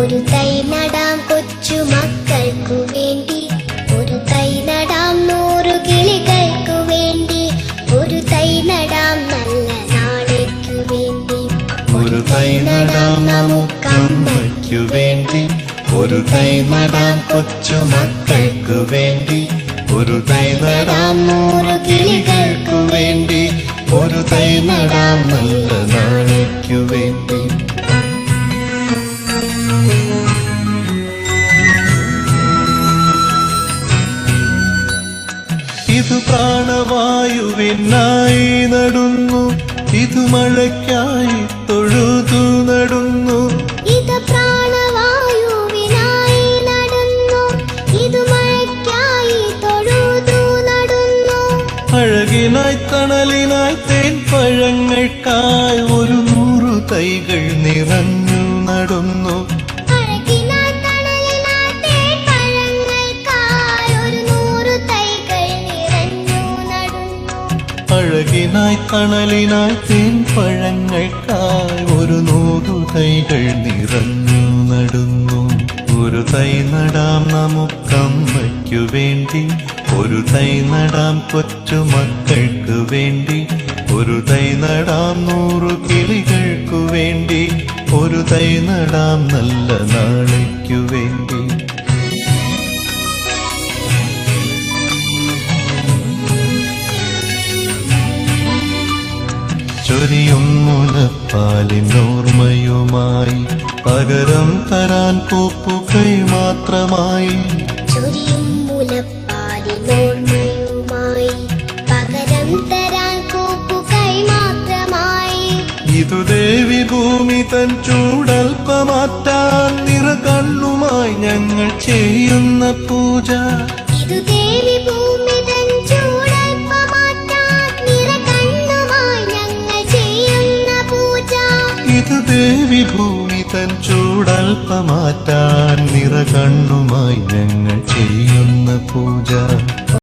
ഒരു തൈ നടാം കൊച്ചു മക്കൾക്കു വേണ്ടി, ഒരു തൈ നടാം 100 കിളികൾക്കു വേണ്ടി, ഒരു തൈ നടാം നല്ല നാളേക്കു വേണ്ടി. ഒരു തൈ നടാം നമുക്കമ്മയ്ക്കു വേണ്ടി, ഒരു തൈ നടാം കൊച്ചു മക്കൾക്കു വേണ്ടി, ഒരു തൈ നടാം 100 കിളികൾക്കു വേണ്ടി, ഒരു തൈ നടാം നല്ല നാളേക്കു വേണ്ടി. ഇതു പ്രാണവായുവിനായി നടുന്നു, ഇതു മഴയ്ക്കായി തൊഴുതു നടുന്നു. ഇത് പ്രാണവായുവിനായി നടുന്നു, ഇത് മഴയ്ക്കായി തൊഴുതു നടുന്നു. അഴകിനായി തണലിനായി തേൻ പഴങ്ങൾക്കായി 100 തൈകൾ നിറഞ്ഞു നടുന്നു. അഴകിനായി തണലിനായി തേൻ പഴങ്ങൾക്കായി 100 തൈകൾ നിറഞ്ഞു നടുന്നു. അഴകിനായി തണലിനായി തേൻ പഴങ്ങൾക്കായി 100 തൈകൾ നിറഞ്ഞു നടുന്നു. ഒരു തൈ നടാം നമുക്കമ്മയ്ക്കു വേണ്ടി, ഒരു തൈ നടാം കൊച്ചു മക്കൾക്കു വേണ്ടി, ഒരു തൈ നടാം 100 കിളികൾക്കു വേണ്ടി, ഒരു തൈ നടാം നല്ല നാളേക്കു വേണ്ടി. ചൊരിയും മുലപ്പാലിനോർമ്മയുമായി പകരം തരാൻ പൂപ്പുകൈ മാത്രമായി, ചൊരിയും മുലപ്പാലിനോർമ്മയുമായി പകരം തരാൻ പൂപ്പുകൈ മാത്രമായി. ഇതു ദേവി ഭൂമി തൻ ചൂടൽപ്പമാറ്റാൻ നിറകണ്ണുമായി ഞങ്ങൾ ചെയ്യുന്ന പൂജ. ഇതു ദേവി ഭൂമി തൻ ചൂടൽപ്പമാറ്റാൻ നിറകണ്ണുമായി ഞങ്ങൾ ചെയ്യുന്ന പൂജ. ഇതു ദേവി ഭൂമി തൻ ചൂടൽപ്പമാറ്റാൻ നിറകണ്ണുമായി ഞങ്ങൾ ചെയ്യുന്ന പൂജ.